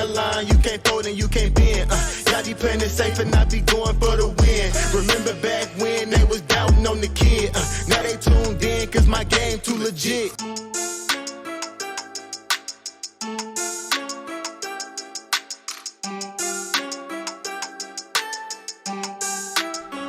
the line, you can't fold and you can't bend. Y'all be playing it safe and I be going for the win. Remember back when they was doubting on the kid. Now they tuned in cause my game too legit.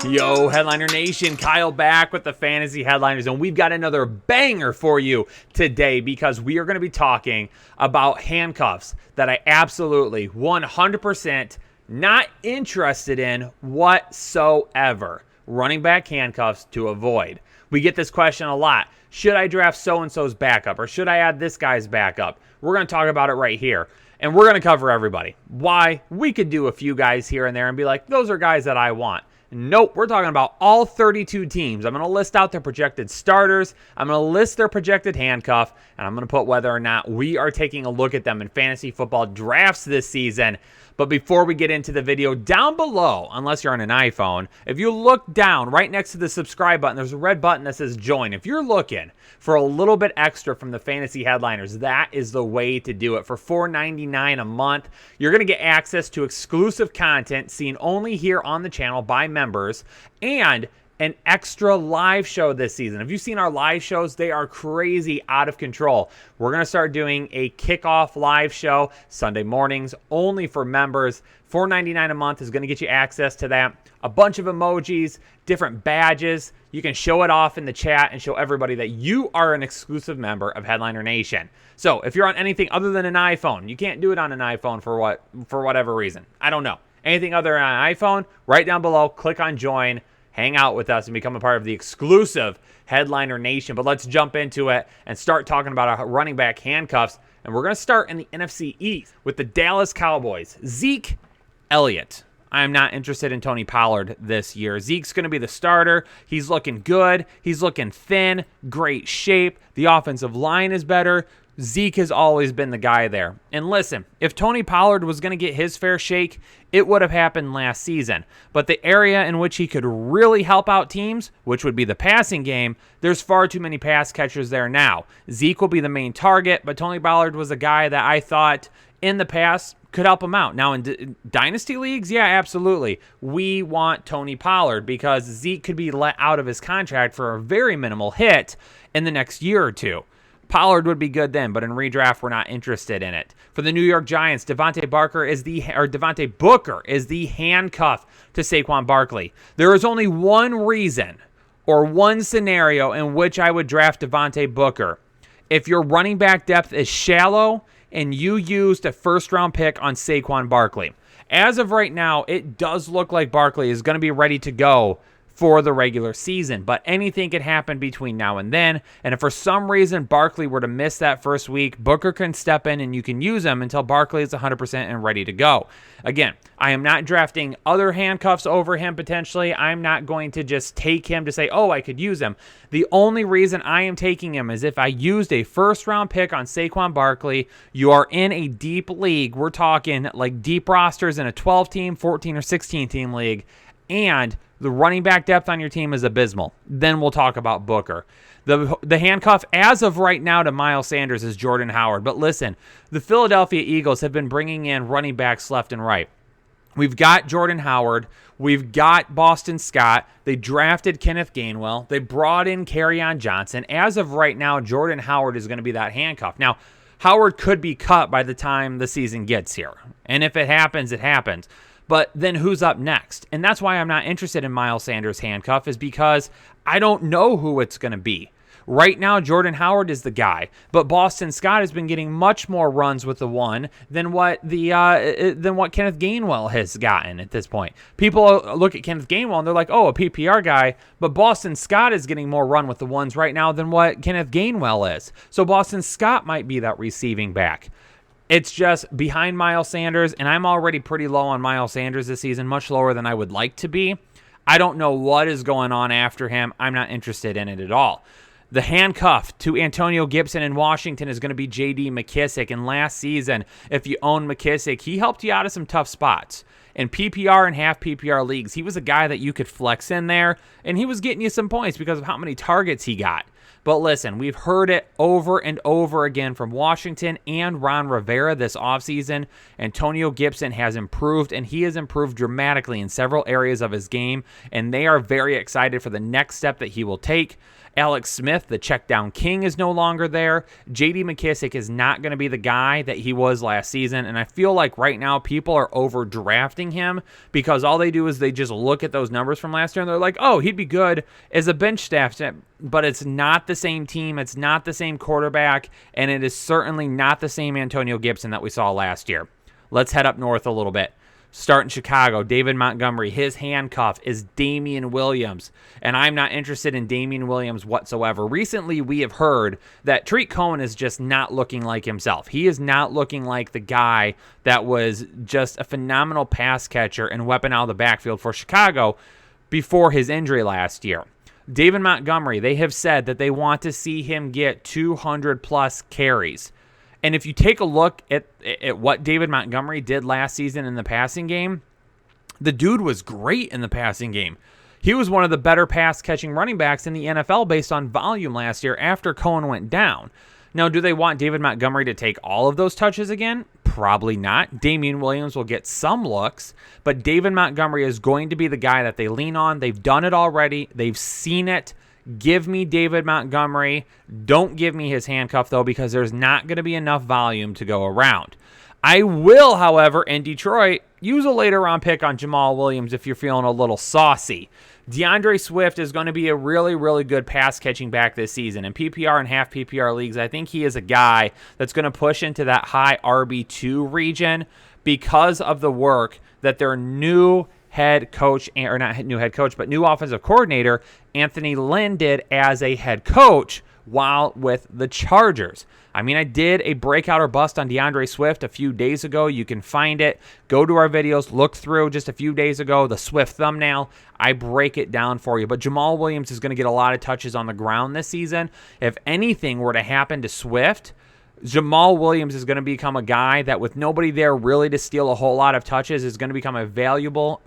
Yo, Headliner Nation, Kyle back with the Fantasy Headliners, and we've got another banger for you today because we are going to be talking about handcuffs that I absolutely 100% not interested in whatsoever. Running back handcuffs to avoid. We get this question a lot. Should I draft so-and-so's backup or should I add this guy's backup? We're going to talk about it right here. And we're going to cover everybody. Why? We could do a few guys here and there and be like, those are guys that I want. Nope, we're talking about all 32 teams. I'm going to list out their projected starters. I'm going to list their projected handcuff. And I'm going to put whether or not we are taking a look at them in fantasy football drafts this season. But before we get into the video, down below, unless you're on an iPhone, if you look down right next to the subscribe button, there's a red button that says join. If you're looking for a little bit extra from the Fantasy Headliners, that is the way to do it. For $4.99 a month, you're going to get access to exclusive content seen only here on the channel by members and an extra live show this season. Have you seen our live shows? They are crazy out of control. We're going to start doing a kickoff live show Sunday mornings only for members. $4.99 a month is going to get you access to that. A bunch of emojis, different badges. You can show it off in the chat and show everybody that you are an exclusive member of Headliner Nation. So if you're on anything other than an iPhone, you can't do it on an iPhone for whatever reason. I don't know. Anything other than an iPhone, right down below, click on join. Hang out with us and become a part of the exclusive Headliner Nation. But let's jump into it and start talking about our running back handcuffs. And we're going to start in the NFC East with the Dallas Cowboys. Zeke Elliott. I am not interested in Tony Pollard this year. Zeke's going to be the starter. He's looking good. He's looking thin. Great shape. The offensive line is better. Zeke has always been the guy there. And listen, if Tony Pollard was going to get his fair shake, it would have happened last season. But the area in which he could really help out teams, which would be the passing game, there's far too many pass catchers there now. Zeke will be the main target, but Tony Pollard was a guy that I thought in the past could help him out. Now, in dynasty leagues, yeah, absolutely. We want Tony Pollard because Zeke could be let out of his contract for a very minimal hit in the next year or two. Pollard would be good then, but in redraft, we're not interested in it. For the New York Giants, Devontae Booker is the handcuff to Saquon Barkley. There is only one reason or one scenario in which I would draft Devontae Booker. If your running back depth is shallow and you used a first-round pick on Saquon Barkley. As of right now, it does look like Barkley is going to be ready to go for the regular season, but anything can happen between now and then. And if for some reason Barkley were to miss that first week, Booker can step in and you can use him until Barkley is 100% and ready to go. Again, I am not drafting other handcuffs over him potentially. I'm not going to just take him to say, oh, I could use him. The only reason I am taking him is if I used a first-round pick on Saquon Barkley. You are in a deep league. We're talking like deep rosters in a 12-team, 14, or 16-team league, and the running back depth on your team is abysmal. Then we'll talk about Booker. The handcuff as of right now to Miles Sanders is Jordan Howard. But listen, the Philadelphia Eagles have been bringing in running backs left and right. We've got Jordan Howard. We've got Boston Scott. They drafted Kenneth Gainwell. They brought in Kerryon Johnson. As of right now, Jordan Howard is going to be that handcuff. Now, Howard could be cut by the time the season gets here. And if it happens, it happens. But then who's up next? And that's why I'm not interested in Miles Sanders' handcuff, is because I don't know who it's going to be. Right now, Jordan Howard is the guy, but Boston Scott has been getting much more runs with the one than what Kenneth Gainwell has gotten at this point. People look at Kenneth Gainwell and they're like, oh, a PPR guy, but Boston Scott is getting more run with the ones right now than what Kenneth Gainwell is. So Boston Scott might be that receiving back. It's just behind Miles Sanders, and I'm already pretty low on Miles Sanders this season, much lower than I would like to be. I don't know what is going on after him. I'm not interested in it at all. The handcuff to Antonio Gibson in Washington is going to be J.D. McKissick. And last season, if you own McKissick, he helped you out of some tough spots. In PPR and half PPR leagues, he was a guy that you could flex in there, and he was getting you some points because of how many targets he got. But listen, we've heard it over and over again from Washington and Ron Rivera this offseason. Antonio Gibson has improved, and he has improved dramatically in several areas of his game, and they are very excited for the next step that he will take. Alex Smith, the check down king, is no longer there. J.D. McKissic is not going to be the guy that he was last season, and I feel like right now people are overdrafting him because all they do is they just look at those numbers from last year and they're like, oh, he'd be good as a bench staff, but it's not the same team, it's not the same quarterback, and it is certainly not the same Antonio Gibson that we saw last year. Let's head up north a little bit. Start in Chicago, David Montgomery. His handcuff is Damian Williams, and I'm not interested in Damian Williams whatsoever. Recently, we have heard that Tariq Cohen is just not looking like himself. He is not looking like the guy that was just a phenomenal pass catcher and weapon out of the backfield for Chicago before his injury last year. David Montgomery, they have said that they want to see him get 200-plus carries. And if you take a look at what David Montgomery did last season in the passing game, the dude was great in the passing game. He was one of the better pass-catching running backs in the NFL based on volume last year after Cohen went down. Now, do they want David Montgomery to take all of those touches again? Probably not. Damian Williams will get some looks, but David Montgomery is going to be the guy that they lean on. They've done it already. They've seen it. Give me David Montgomery. Don't give me his handcuff, though, because there's not going to be enough volume to go around. I will, however, in Detroit, use a later-round pick on Jamal Williams if you're feeling a little saucy. DeAndre Swift is going to be a really, really good pass-catching back this season. In PPR and half PPR leagues, I think he is a guy that's going to push into that high RB2 region because of the work that their new head coach, or not new head coach, but new offensive coordinator, Anthony Lynn, did as a head coach while with the Chargers. I mean, I did a breakout or bust on DeAndre Swift a few days ago. You can find it. Go to our videos, look through just a few days ago, the Swift thumbnail. I break it down for you. But Jamal Williams is going to get a lot of touches on the ground this season. If anything were to happen to Swift, Jamal Williams is going to become a guy that, with nobody there really to steal a whole lot of touches, is going to become a valuable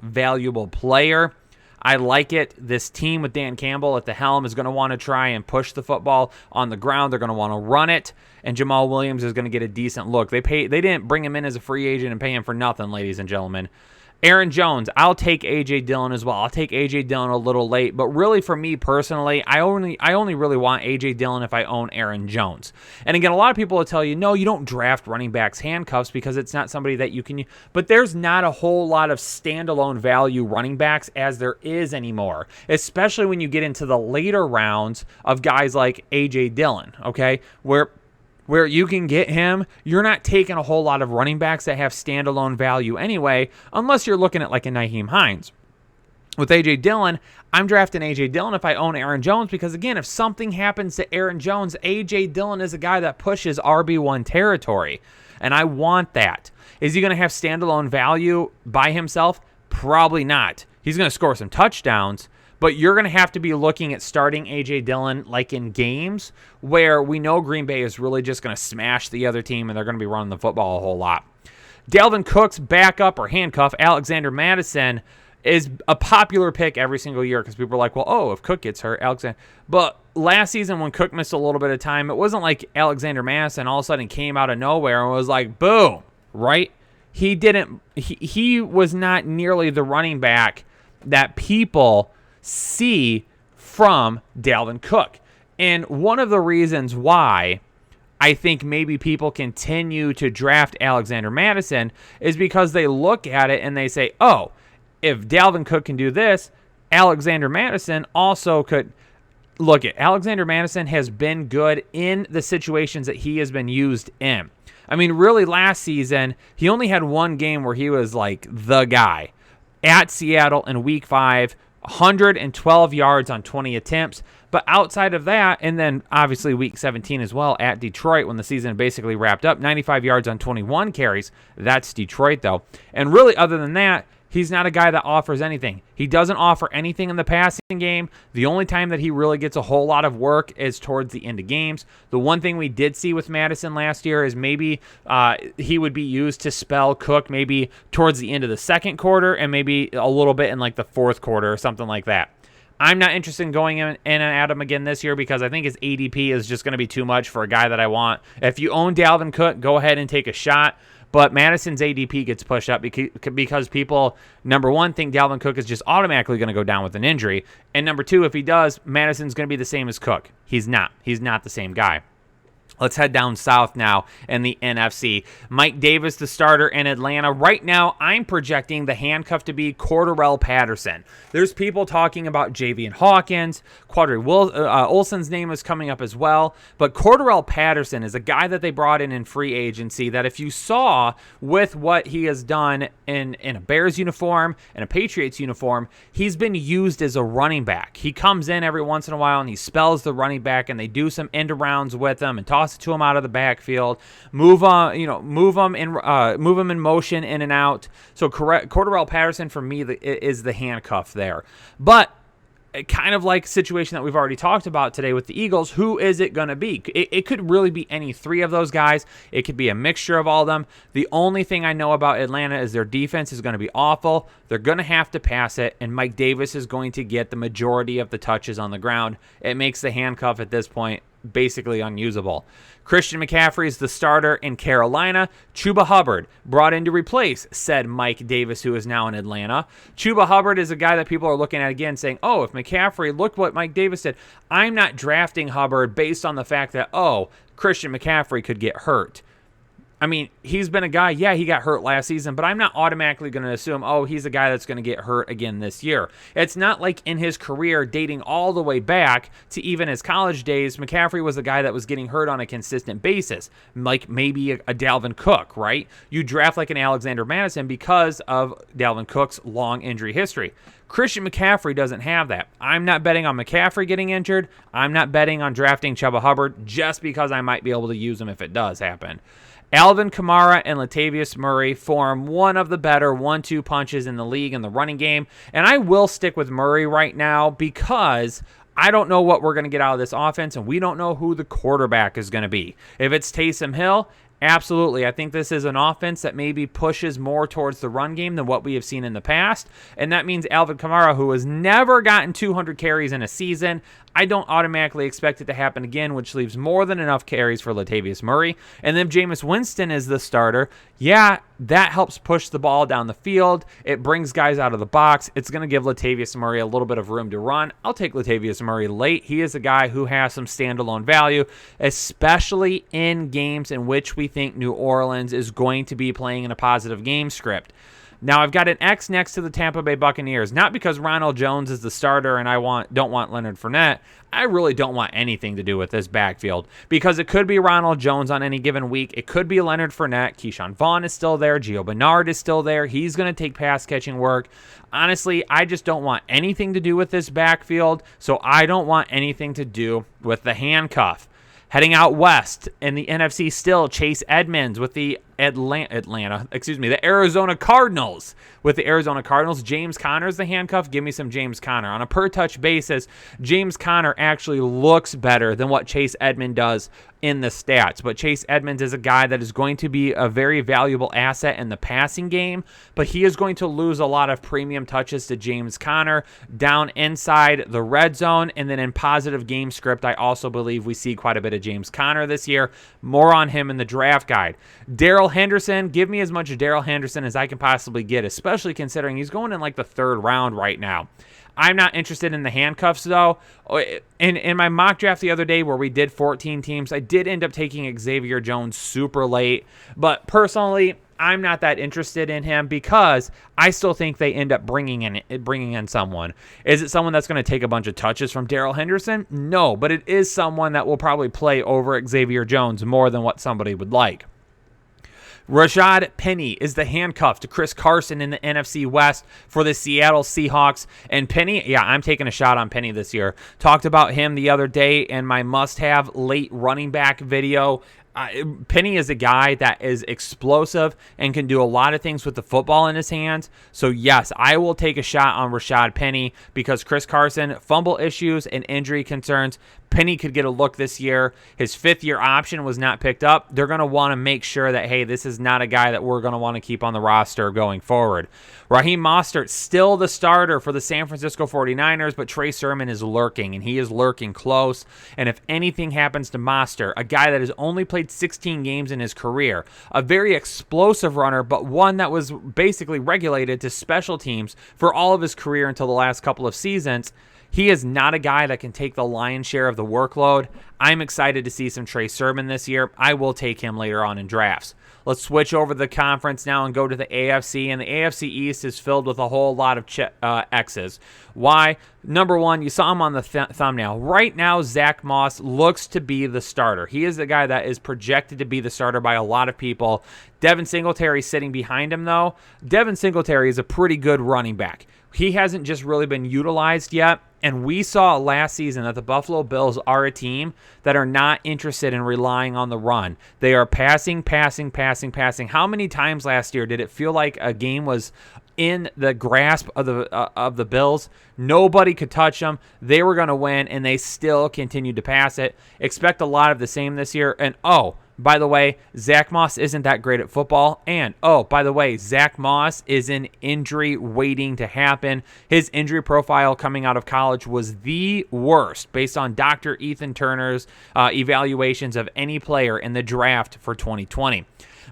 player. I like it. This team with Dan Campbell at the helm is going to want to try and push the football on the ground. They're going to want to run it, and Jamal Williams is going to get a decent look. They didn't bring him in as a free agent and pay him for nothing, ladies and gentlemen. Aaron Jones, I'll take A.J. Dillon as well. I'll take A.J. Dillon a little late, but really for me personally, I only really want A.J. Dillon if I own Aaron Jones. And again, a lot of people will tell you, no, you don't draft running backs handcuffs because it's not somebody that you can use. But there's not a whole lot of standalone value running backs as there is anymore, especially when you get into the later rounds of guys like A.J. Dillon, okay, where you can get him. You're not taking a whole lot of running backs that have standalone value anyway, unless you're looking at like a Nyheim Hines. With A.J. Dillon, I'm drafting A.J. Dillon if I own Aaron Jones because, again, if something happens to Aaron Jones, A.J. Dillon is a guy that pushes RB1 territory, and I want that. Is he going to have standalone value by himself? Probably not. He's going to score some touchdowns, but you're going to have to be looking at starting A.J. Dillon like in games where we know Green Bay is really just going to smash the other team and they're going to be running the football a whole lot. Dalvin Cook's backup or handcuff, Alexander Mattison, is a popular pick every single year because people are like, well, if Cook gets hurt, Alexander. But last season when Cook missed a little bit of time, it wasn't like Alexander Mattison all of a sudden came out of nowhere and was like, boom, right? He was not nearly the running back that people see from Dalvin Cook. And one of the reasons why I think maybe people continue to draft Alexander Mattison is because they look at it and they say, oh, if Dalvin Cook can do this, Alexander Mattison also could. Look at Alexander Mattison has been good in the situations that he has been used in. I mean, really last season, he only had one game where he was like the guy. At Seattle in week 5, 112 yards on 20 attempts. But outside of that, and then obviously week 17 as well at Detroit when the season basically wrapped up, 95 yards on 21 carries. That's Detroit, though. And really, other than that, he's not a guy that offers anything. He doesn't offer anything in the passing game. The only time that he really gets a whole lot of work is towards the end of games. The one thing we did see with Madison last year is maybe he would be used to spell Cook maybe towards the end of the second quarter and maybe a little bit in like the fourth quarter or something like that. I'm not interested in going in and at him again this year because I think his ADP is just going to be too much for a guy that I want. If you own Dalvin Cook, go ahead and take a shot. But Madison's ADP gets pushed up because people, number one, think Dalvin Cook is just automatically going to go down with an injury. And number two, if he does, Madison's going to be the same as Cook. He's not. He's not the same guy. Let's head down south now in the NFC. Mike Davis, the starter in Atlanta. Right now, I'm projecting the handcuff to be Cordarrelle Patterson. There's people talking about Javian Hawkins. Quadri Olson's name is coming up as well. But Cordarrelle Patterson is a guy that they brought in free agency that if you saw with what he has done in a Bears uniform and a Patriots uniform, he's been used as a running back. He comes in every once in a while and he spells the running back and they do some end arounds with him and toss it to him out of the backfield, move him in motion in and out. So Cordarrelle Patterson for me is the handcuff there. But kind of like a situation that we've already talked about today with the Eagles, who is it going to be? It could really be any three of those guys. It could be a mixture of all of them. The only thing I know about Atlanta is their defense is going to be awful. They're going to have to pass it, and Mike Davis is going to get the majority of the touches on the ground. It makes the handcuff at this point basically unusable. Christian McCaffrey is the starter in Carolina. Chuba Hubbard brought in to replace said Mike Davis, who is now in Atlanta. Chuba Hubbard is a guy that people are looking at again saying, oh, if McCaffrey, look what Mike Davis did. I'm not drafting Hubbard based on the fact that, oh, Christian McCaffrey could get hurt. I mean, he's been a guy, yeah, he got hurt last season, but I'm not automatically going to assume, oh, he's a guy that's going to get hurt again this year. It's not like in his career, dating all the way back to even his college days, McCaffrey was a guy that was getting hurt on a consistent basis, like maybe a Dalvin Cook, right? You draft like an Alexander Madison because of Dalvin Cook's long injury history. Christian McCaffrey doesn't have that. I'm not betting on McCaffrey getting injured. I'm not betting on drafting Chuba Hubbard just because I might be able to use him if it does happen. Alvin Kamara and Latavius Murray form one of the better 1-2 punches in the league in the running game. And I will stick with Murray right now because I don't know what we're going to get out of this offense, and we don't know who the quarterback is going to be. If it's Taysom Hill, absolutely. I think this is an offense that maybe pushes more towards the run game than what we have seen in the past. And that means Alvin Kamara, who has never gotten 200 carries in a season, I don't automatically expect it to happen again, which leaves more than enough carries for Latavius Murray. And then Jameis Winston is the starter. Yeah, that helps push the ball down the field. It brings guys out of the box. It's going to give Latavius Murray a little bit of room to run. I'll take Latavius Murray late. He is a guy who has some standalone value, especially in games in which we think New Orleans is going to be playing in a positive game script. Now, I've got an X next to the Tampa Bay Buccaneers, not because Ronald Jones is the starter and I don't want Leonard Fournette. I really don't want anything to do with this backfield because it could be Ronald Jones on any given week. It could be Leonard Fournette. Keyshawn Vaughn is still there. Gio Bernard is still there. He's going to take pass catching work. Honestly, I just don't want anything to do with this backfield, so I don't want anything to do with the handcuff. Heading out west in the NFC still, Chase Edmonds with the the Arizona Cardinals. With the Arizona Cardinals, James Conner's the handcuff. Give me some James Conner. On a per-touch basis, James Conner actually looks better than what Chase Edmonds does in the stats. But Chase Edmonds is a guy that is going to be a very valuable asset in the passing game, but he is going to lose a lot of premium touches to James Conner down inside the red zone. And then in positive game script, I also believe we see quite a bit of James Conner this year. More on him in the draft guide. Darrell Henderson, give me as much Darrell Henderson as I can possibly get, especially considering he's going in like the third round right now. I'm not interested in the handcuffs, though. In my mock draft the other day where we did 14 teams, I did end up taking Xavier Jones super late. But personally, I'm not that interested in him because I still think they end up bringing in someone. Is it someone that's going to take a bunch of touches from Darrell Henderson? No, but it is someone that will probably play over Xavier Jones more than what somebody would like. Rashad Penny is the handcuff to Chris Carson in the NFC West for the Seattle Seahawks. And Penny, yeah, I'm taking a shot on Penny this year. Talked about him the other day in my must-have late running back video. Penny is a guy that is explosive and can do a lot of things with the football in his hands. So, yes, I will take a shot on Rashad Penny because Chris Carson, fumble issues and injury concerns Penny could get a look this year. His fifth-year option was not picked up. They're going to want to make sure that, hey, this is not a guy that we're going to want to keep on the roster going forward. Raheem Mostert, still the starter for the San Francisco 49ers, but Trey Sermon is lurking, and he is lurking close. And if anything happens to Mostert, a guy that has only played 16 games in his career, a very explosive runner, but one that was basically regulated to special teams for all of his career until the last couple of seasons, he is not a guy that can take the lion's share of the workload. I'm excited to see some Trey Sermon this year. I will take him later on in drafts. Let's switch over to the conference now and go to the AFC. And the AFC East is filled with a whole lot of X's. Why? Number one, you saw him on the thumbnail. Right now, Zach Moss looks to be the starter. He is the guy that is projected to be the starter by a lot of people. Devin Singletary sitting behind him, though. Devin Singletary is a pretty good running back. He hasn't just really been utilized yet. And we saw last season that the Buffalo Bills are a team that are not interested in relying on the run. They are passing. How many times last year did it feel like a game was in the grasp of the Bills? Nobody could touch them. They were going to win, and they still continued to pass it. Expect a lot of the same this year. And by the way, Zach Moss isn't that great at football. And, by the way, Zach Moss is an injury waiting to happen. His injury profile coming out of college was the worst based on Dr. Ethan Turner's evaluations of any player in the draft for 2020.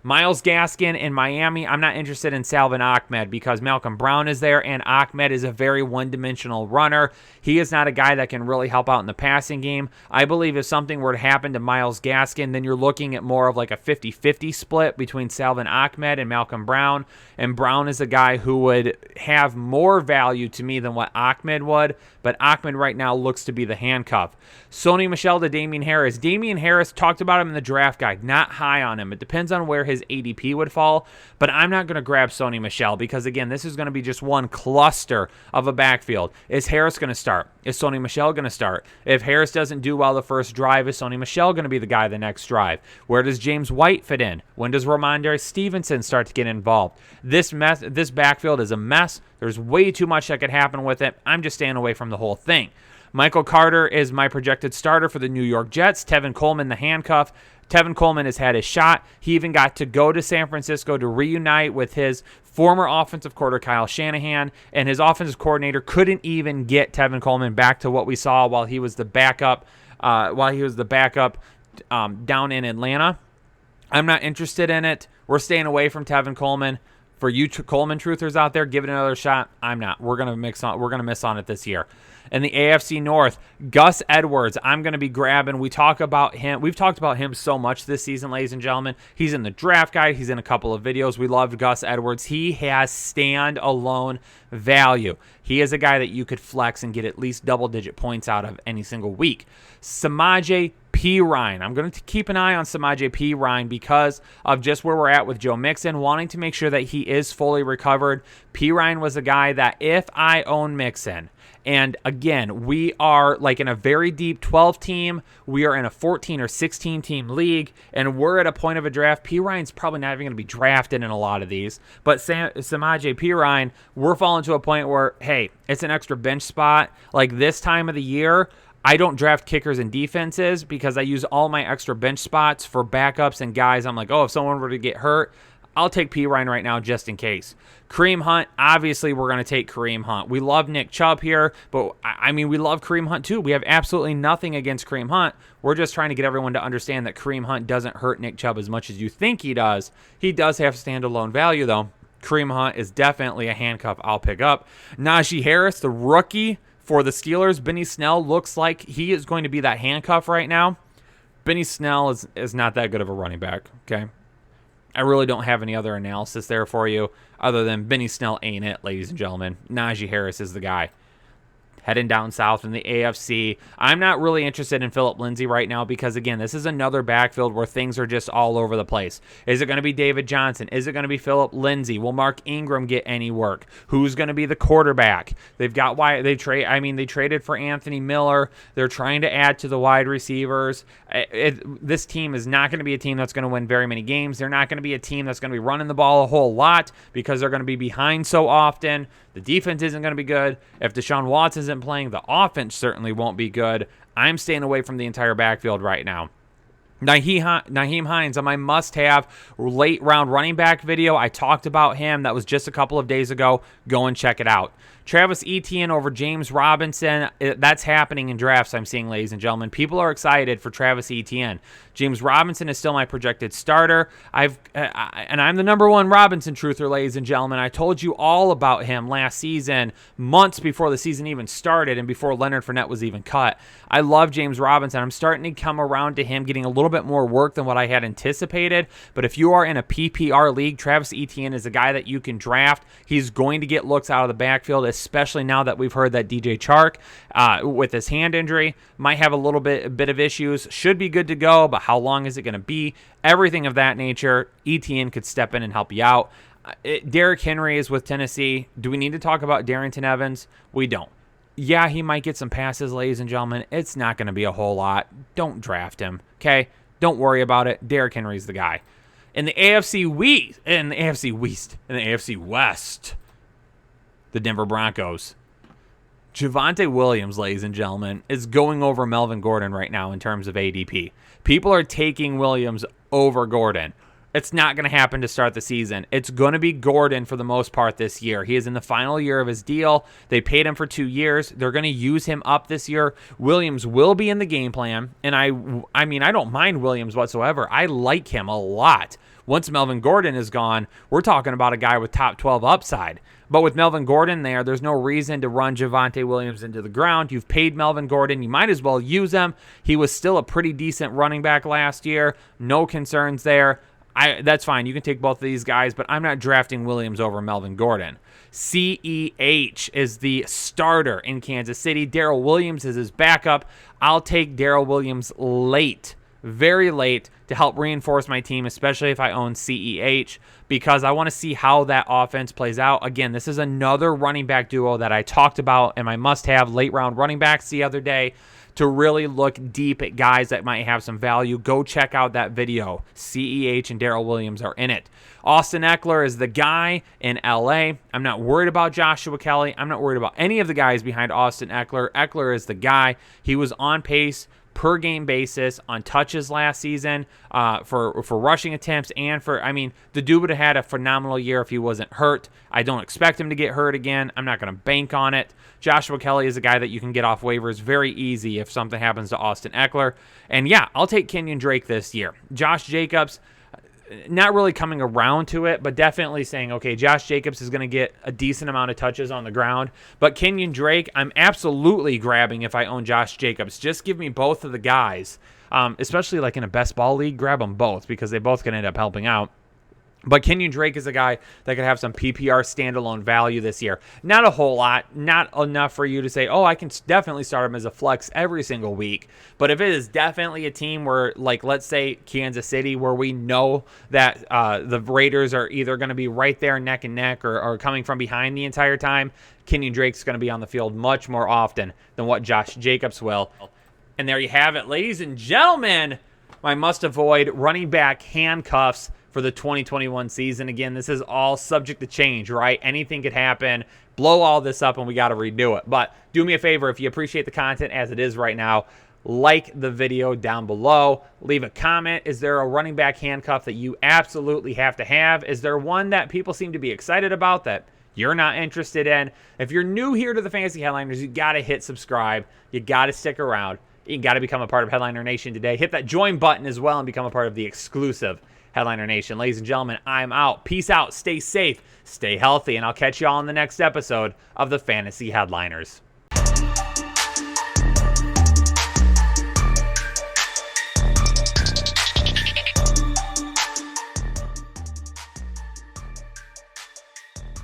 Myles Gaskin in Miami, I'm not interested in Salvon Ahmed because Malcolm Brown is there, and Ahmed is a very one-dimensional runner. He is not a guy that can really help out in the passing game. I believe if something were to happen to Myles Gaskin, then you're looking at more of like a 50-50 split between Salvon Ahmed and Malcolm Brown, and Brown is a guy who would have more value to me than what Ahmed would, but Ahmed right now looks to be the handcuff. Sony Michel to Damian Harris. Damian Harris, talked about him in the draft guide, not high on him. It depends on where his ADP would fall, but I'm not going to grab Sony Michel because, again, this is going to be just one cluster of a backfield. Is Harris going to start? Is Sony Michel going to start? If Harris doesn't do well the first drive, is Sony Michel going to be the guy the next drive? Where does James White fit in? When does Ramondre Stevenson start to get involved? This backfield is a mess. There's way too much that could happen with it. I'm just staying away from the whole thing. Michael Carter is my projected starter for the New York Jets. Tevin Coleman, the handcuff. Tevin Coleman has had his shot. He even got to go to San Francisco to reunite with his former offensive coordinator, Kyle Shanahan, and his offensive coordinator couldn't even get Tevin Coleman back to what we saw while he was the backup down in Atlanta. I'm not interested in it. We're staying away from Tevin Coleman. For you Coleman truthers out there, give it another shot. I'm not. We're gonna miss on it this year. In the AFC North, Gus Edwards, I'm going to be grabbing. We've talked about him so much this season, ladies and gentlemen. He's in the draft guide. He's in a couple of videos. We loved Gus Edwards. He has stand-alone value. He is a guy that you could flex and get at least double-digit points out of any single week. Samaje Perine. I'm going to keep an eye on Samaje Perine because of just where we're at with Joe Mixon, wanting to make sure that he is fully recovered. Perine was a guy that if I own Mixon, and again, we are like in a very deep 12 team. We are in a 14 or 16 team league, and we're at a point of a draft. Perine's probably not even going to be drafted in a lot of these. But Samaje Perine, we're falling to a point where, hey, it's an extra bench spot. Like this time of the year, I don't draft kickers and defenses because I use all my extra bench spots for backups and guys. I'm like, if someone were to get hurt, I'll take Perine right now just in case. Kareem Hunt, obviously we're going to take Kareem Hunt. We love Nick Chubb here, but we love Kareem Hunt too. We have absolutely nothing against Kareem Hunt. We're just trying to get everyone to understand that Kareem Hunt doesn't hurt Nick Chubb as much as you think he does. He does have standalone value though. Kareem Hunt is definitely a handcuff I'll pick up. Najee Harris, the rookie for the Steelers. Benny Snell looks like he is going to be that handcuff right now. Benny Snell is not that good of a running back, okay? I really don't have any other analysis there for you other than Benny Snell ain't it, ladies and gentlemen. Najee Harris is the guy. Heading down south in the AFC, I'm not really interested in Phillip Lindsay right now because, again, this is another backfield where things are just all over the place. Is it going to be David Johnson? Is it going to be Phillip Lindsay? Will Mark Ingram get any work? Who's going to be the quarterback? They've got they traded for Anthony Miller. They're trying to add to the wide receivers. This team is not going to be a team that's going to win very many games. They're not going to be a team that's going to be running the ball a whole lot because they're going to be behind so often. the defense isn't going to be good. If Deshaun Watson isn't playing, the offense certainly won't be good. I'm staying away from the entire backfield right now. Nyheim Hines on my must-have late-round running back video. I talked about him. That was just a couple of days ago. Go and check it out. Travis Etienne over James Robinson. That's happening in drafts, I'm seeing, ladies and gentlemen. People are excited for Travis Etienne. James Robinson is still my projected starter. And I'm the number one Robinson truther, ladies and gentlemen. I told you all about him last season, months before the season even started and before Leonard Fournette was even cut. I love James Robinson. I'm starting to come around to him getting a little bit more work than what I had anticipated. But if you are in a PPR league, Travis Etienne is a guy that you can draft. He's going to get looks out of the backfield, especially now that we've heard that DJ Chark, with his hand injury, might have a bit of issues. Should be good to go, but how long is it going to be? Everything of that nature. Etienne could step in and help you out. Derrick Henry is with Tennessee. Do we need to talk about Darrynton Evans? We don't. Yeah, he might get some passes, ladies and gentlemen. It's not going to be a whole lot. Don't draft him, okay? Don't worry about it. Derrick Henry's the guy. In the AFC West, the Denver Broncos. Javonte Williams, ladies and gentlemen, is going over Melvin Gordon right now in terms of ADP. People are taking Williams over Gordon. It's not going to happen to start the season. It's going to be Gordon for the most part this year. He is in the final year of his deal. They paid him for 2 years. They're going to use him up this year. Williams will be in the game plan, and I mean, I don't mind Williams whatsoever. I like him a lot. Once Melvin Gordon is gone, we're talking about a guy with top 12 upside. But with Melvin Gordon there's no reason to run Javonte Williams into the ground. You've paid Melvin Gordon. You might as well use him. He was still a pretty decent running back last year. No concerns there. That's fine. You can take both of these guys, but I'm not drafting Williams over Melvin Gordon. CEH is the starter in Kansas City. Darrell Williams is his backup. I'll take Darrell Williams late, very late, to help reinforce my team, especially if I own CEH, because I want to see how that offense plays out. Again, this is another running back duo that I talked about in my must-have late-round running backs the other day, to really look deep at guys that might have some value. Go check out that video. CEH and Darrell Williams are in it. Austin Eckler is the guy in LA. I'm not worried about Joshua Kelly. I'm not worried about any of the guys behind Austin Eckler. Eckler is the guy. He was on pace per game basis on touches last season for rushing attempts, and the dude would have had a phenomenal year if he wasn't hurt. I don't expect him to get hurt again. I'm not going to bank on it. Joshua Kelly is a guy that you can get off waivers very easy if something happens to Austin Eckler. And yeah, I'll take Kenyon Drake this year. Josh Jacobs, not really coming around to it, but definitely saying, okay, Josh Jacobs is going to get a decent amount of touches on the ground. But Kenyon Drake, I'm absolutely grabbing if I own Josh Jacobs. Just give me both of the guys, especially like in a best ball league. Grab them both because they both can end up helping out. But Kenyon Drake is a guy that could have some PPR standalone value this year. Not a whole lot, not enough for you to say, oh, I can definitely start him as a flex every single week. But if it is definitely a team where, like, let's say Kansas City, where we know that the Raiders are either going to be right there neck and neck or coming from behind the entire time, Kenyon Drake's going to be on the field much more often than what Josh Jacobs will. And there you have it, ladies and gentlemen, my must-avoid running back handcuffs for the 2021 season. Again, this is all subject to change, right? Anything could happen. Blow all this up and we got to redo it. But do me a favor, if you appreciate the content as it is right now, like the video down below. Leave a comment. Is there a running back handcuff that you absolutely have to have? Is there one that people seem to be excited about that you're not interested in? If you're new here to the Fantasy Headliners, you got to hit subscribe. You got to stick around. You got to become a part of Headliner Nation today. Hit that join button as well and become a part of the exclusive Headliner Nation. Ladies and gentlemen, I'm out. Peace out. Stay safe. Stay healthy. And I'll catch you all in the next episode of the Fantasy Headliners.